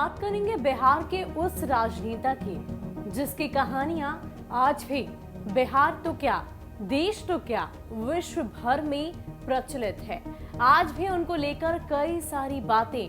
बात करेंगे बिहार के उस राजनेता की जिसकी कहानियां आज भी बिहार तो क्या, देश तो क्या, विश्व भर में प्रचलित है। आज भी उनको लेकर कई सारी बातें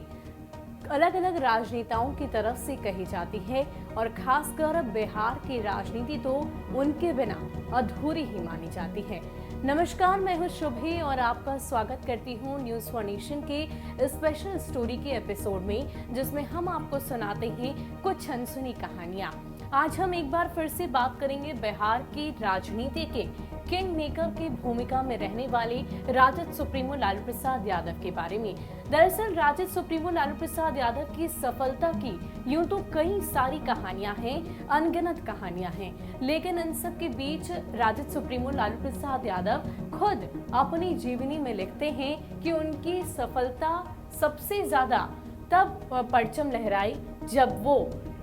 अलग अलग राजनेताओं की तरफ से कही जाती है और खासकर बिहार की राजनीति तो उनके बिना अधूरी ही मानी जाती है। नमस्कार, मैं हूं शुभी और आपका स्वागत करती हूं न्यूज़ फॉर नेशन के स्पेशल स्टोरी के एपिसोड में, जिसमें हम आपको सुनाते हैं कुछ अनसुनी कहानियां। आज हम एक बार फिर से बात करेंगे बिहार की राजनीति के किंग मेकर की भूमिका में रहने वाले राजद सुप्रीमो लालू प्रसाद यादव के बारे में। दरअसल राजद सुप्रीमो लालू प्रसाद यादव की सफलता की यूं तो कई सारी कहानियां हैं, अनगिनत कहानियां हैं, लेकिन इन सब के बीच राजद सुप्रीमो लालू प्रसाद यादव खुद अपनी जीवनी में लिखते हैं कि उनकी सफलता सबसे ज्यादा तब परचम लहराई जब वो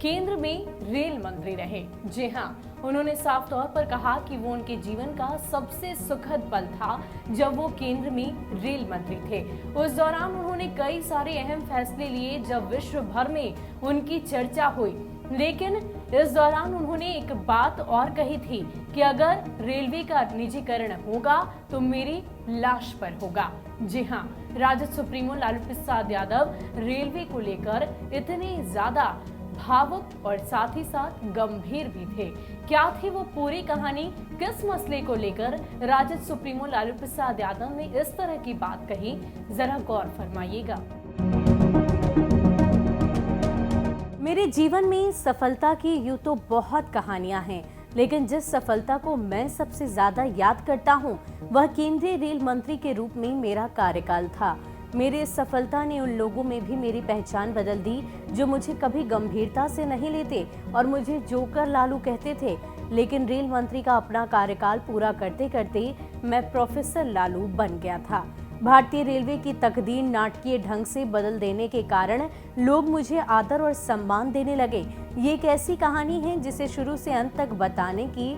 केंद्र में रेल मंत्री रहे। जी हाँ, उन्होंने साफ तौर पर कहा कि वो उनके जीवन का सबसे सुखद पल था जब वो केंद्र में रेल मंत्री थे। उस दौरान उन्होंने कई सारे अहम फैसले लिए जब विश्व भर में उनकी चर्चा हुई, लेकिन इस दौरान उन्होंने एक बात और कही थी कि अगर रेलवे का निजीकरण होगा तो मेरी लाश पर होगा। जी हाँ, राजद सुप्रीमो लालू प्रसाद यादव रेलवे को लेकर इतने ज्यादा भावुक और साथ ही साथ गंभीर भी थे। क्या थी वो पूरी कहानी, किस मसले को लेकर राजद सुप्रीमो लालू प्रसाद यादव ने इस तरह की बात कही, जरा गौर फरमाइएगा। मेरे जीवन में सफलता की यूं तो बहुत कहानियां हैं, लेकिन जिस सफलता को मैं सबसे ज्यादा याद करता हूं, वह केंद्रीय रेल मंत्री के रूप में मेरा कार्यकाल था। मेरी इस सफलता ने उन लोगों में भी मेरी पहचान बदल दी जो मुझे कभी गंभीरता से नहीं लेते और मुझे जोकर लालू कहते थे। लेकिन रेल मंत्री का अपना कार्यकाल पूरा करते करते मैं प्रोफेसर लालू बन गया था। भारतीय रेलवे की तकदीर नाटकीय ढंग से बदल देने के कारण लोग मुझे आदर और सम्मान देने लगे। ये एक ऐसी कहानी है जिसे शुरू से अंत तक बताने की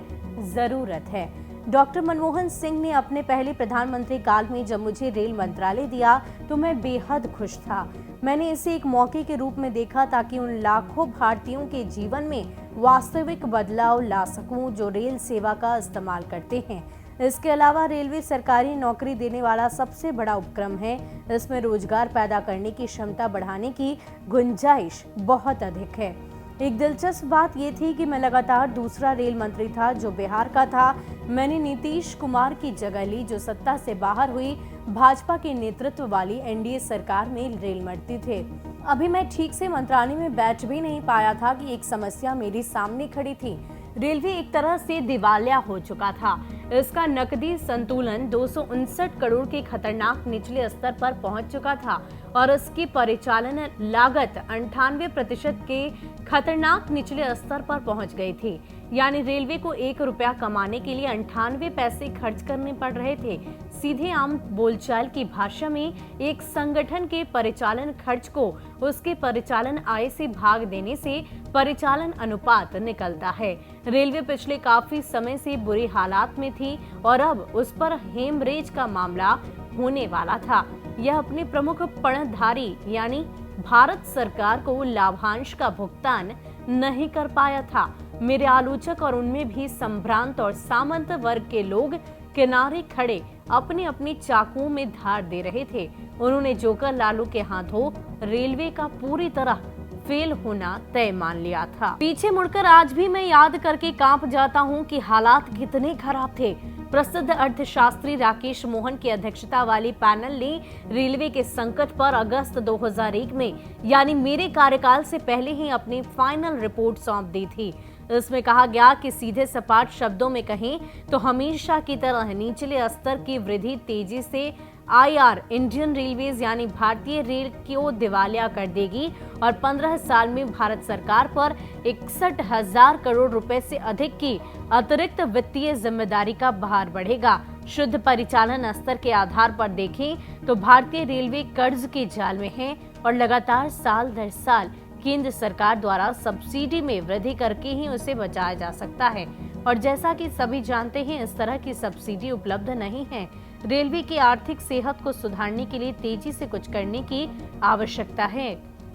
जरूरत है। डॉक्टर मनमोहन सिंह ने अपने पहले प्रधानमंत्री काल में जब मुझे रेल मंत्रालय दिया तो मैं बेहद खुश था। मैंने इसे एक मौके के रूप में देखा ताकि उन लाखों भारतीयों के जीवन में वास्तविक बदलाव ला सकूं जो रेल सेवा का इस्तेमाल करते हैं। इसके अलावा रेलवे सरकारी नौकरी देने वाला सबसे बड़ा उपक्रम है। इसमें रोजगार पैदा करने की क्षमता बढ़ाने की गुंजाइश बहुत अधिक है। एक दिलचस्प बात यह थी कि मैं लगातार दूसरा रेल मंत्री था जो बिहार का था। मैंने नीतीश कुमार की जगह ली जो सत्ता से बाहर हुई भाजपा के नेतृत्व वाली एनडीए सरकार में रेल मंत्री थे। अभी मैं ठीक से मंत्रालय में बैठ भी नहीं पाया था कि एक समस्या मेरे सामने खड़ी थी। रेलवे एक तरह से दिवालिया हो चुका था। इसका नकदी संतुलन 259 करोड़ के खतरनाक निचले स्तर पर पहुंच चुका था और इसकी परिचालन लागत 98% के खतरनाक निचले स्तर पर पहुंच गई थी। यानी रेलवे को 1 रुपया कमाने के लिए 98 पैसे खर्च करने पड़ रहे थे। सीधे आम बोलचाल की भाषा में एक संगठन के परिचालन खर्च को उसके परिचालन आय से भाग देने से परिचालन अनुपात निकलता है। रेलवे पिछले काफी समय से बुरी हालात में थी और अब उस पर हेमरेज का मामला होने वाला था। यह अपने प्रमुख पणधारी यानी भारत सरकार को लाभांश का भुगतान नहीं कर पाया था। मेरे आलोचक और उनमें भी संभ्रांत और सामंत वर्ग के लोग किनारे खड़े अपने अपने चाकुओं में धार दे रहे थे। उन्होंने जोकर लालू के हाथों रेलवे का पूरी तरह फेल होना तय मान लिया था। पीछे मुड़कर आज भी मैं याद करके कांप जाता हूँ कि हालात कितने खराब थे। प्रसिद्ध अर्थशास्त्री राकेश मोहन की अध्यक्षता वाली पैनल ने रेलवे के संकट पर अगस्त 2001 में यानी मेरे कार्यकाल से पहले ही अपनी फाइनल रिपोर्ट सौंप दी थी। इसमें कहा गया कि सीधे सपाट शब्दों में कहें तो हमेशा की तरह निचले स्तर की वृद्धि तेजी से आईआर इंडियन रेलवेज यानी भारतीय रेल को दिवालिया कर देगी और 15 साल में भारत सरकार पर 61,000 करोड़ रुपए से अधिक की अतिरिक्त वित्तीय जिम्मेदारी का भार बढ़ेगा। शुद्ध परिचालन स्तर के आधार पर देखें तो भारतीय रेलवे कर्ज के जाल में है और लगातार साल दर साल केंद्र सरकार द्वारा सब्सिडी में वृद्धि करके ही उसे बचाया जा सकता है। और जैसा कि सभी जानते हैं, इस तरह की सब्सिडी उपलब्ध नहीं है। रेलवे की आर्थिक सेहत को सुधारने के लिए तेजी से कुछ करने की आवश्यकता है।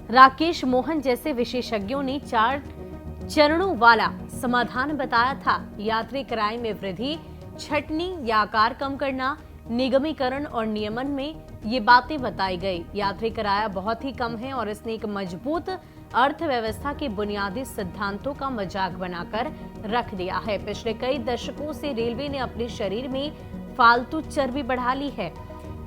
राकेश मोहन जैसे विशेषज्ञों ने 4 चरणों वाला समाधान बताया था। यात्री किराए में वृद्धि, छटनी या आकार कम करना, निगमीकरण और नियमन में ये बातें बताई गई। यात्री किराया बहुत ही कम है और इसने एक मजबूत अर्थव्यवस्था के बुनियादी सिद्धांतों का मजाक बनाकर रख दिया है। पिछले कई दशकों से रेलवे ने अपने शरीर में फालतू चर्बी बढ़ा ली है।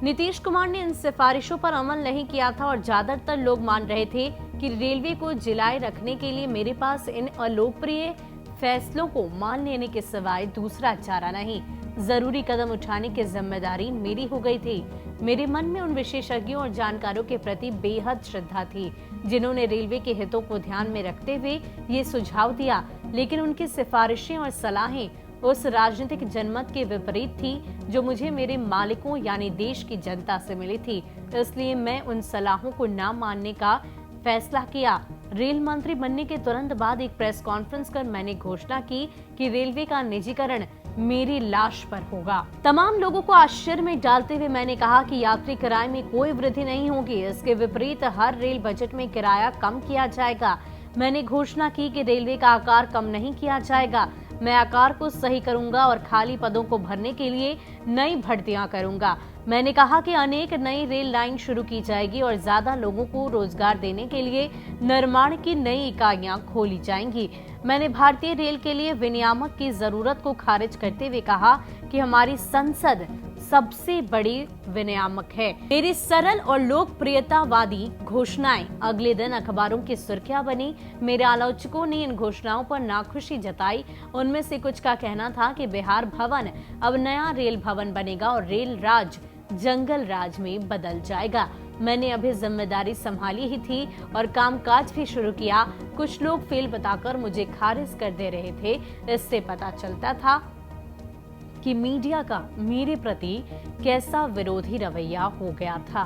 नीतीश कुमार ने इन सिफारिशों पर अमल नहीं किया था और ज्यादातर लोग मान रहे थे कि रेलवे को जिलाए रखने के लिए मेरे पास इन अलोकप्रिय फैसलों को मान लेने के सिवाय दूसरा चारा नहीं। जरूरी कदम उठाने की जिम्मेदारी मेरी हो गई थी। मेरे मन में उन विशेषज्ञों और जानकारों के प्रति बेहद श्रद्धा थी जिन्होंने रेलवे के हितों को ध्यान में रखते हुए ये सुझाव दिया, लेकिन उनकी सिफारिशें और सलाहें उस राजनीतिक जनमत के विपरीत थी जो मुझे मेरे मालिकों यानी देश की जनता से मिली थी। इसलिए मैं उन सलाहों को न मानने का फैसला किया। रेल मंत्री बनने के तुरंत बाद एक प्रेस कॉन्फ्रेंस कर मैंने घोषणा की कि रेलवे का निजीकरण मेरी लाश पर होगा। तमाम लोगों को आश्चर्य में डालते हुए मैंने कहा कि यात्री किराए में कोई वृद्धि नहीं होगी। इसके विपरीत हर रेल बजट में किराया कम किया जाएगा। मैंने घोषणा की कि रेलवे का आकार कम नहीं किया जाएगा। मैं आकार को सही करूंगा और खाली पदों को भरने के लिए नई भर्तियां करूंगा। मैंने कहा कि अनेक नई रेल लाइन शुरू की जाएगी और ज्यादा लोगों को रोजगार देने के लिए निर्माण की नई इकाइयां खोली जाएंगी। मैंने भारतीय रेल के लिए विनियामक की जरूरत को खारिज करते हुए कहा कि हमारी संसद सबसे बड़ी विनियामक है। मेरी सरल और लोकप्रियतावादी घोषणाएं अगले दिन अखबारों की सुर्खियां बनी। मेरे आलोचकों ने इन घोषणाओं पर नाखुशी जताई। उनमें से कुछ का कहना था कि बिहार भवन अब नया रेल भवन बनेगा और रेल राज जंगल राज में बदल जाएगा। मैंने अभी जिम्मेदारी संभाली ही थी और कामकाज भी शुरू किया। कुछ लोग फेल बताकर मुझे खारिज कर दे रहे थे। इससे पता चलता था कि मीडिया का मेरे प्रति कैसा विरोधी रवैया हो गया था।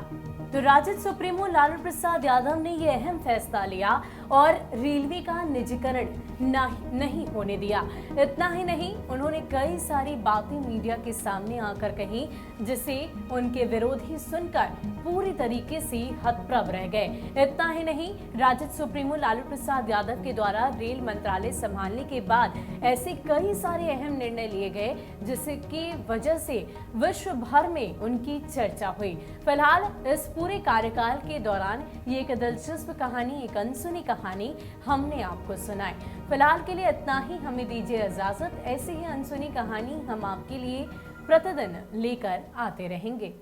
तो राजद सुप्रीमो लालू प्रसाद यादव ने ये अहम फैसला लिया और रेलवे का निजीकरण नहीं होने दिया। इतना ही नहीं, उन्होंने कई सारी बातें मीडिया के सामने आकर कही जिसे उनके विरोधी सुनकर पूरी तरीके से हतप्रभ रह गए। इतना ही नहीं, राजद सुप्रीमो लालू प्रसाद यादव के द्वारा रेल मंत्रालय संभालने के बाद ऐसे कई सारे अहम निर्णय लिए गए जिसकी वजह से विश्व भर में उनकी चर्चा हुई। फिलहाल इस पूरे कार्यकाल के दौरान ये एक दिलचस्प कहानी, एक अनसुनी कहानी हमने आपको सुनाई। फिलहाल के लिए इतना ही, हमें दीजिए इजाजत। ऐसी ही अनसुनी कहानी हम आपके लिए प्रतिदिन लेकर आते रहेंगे।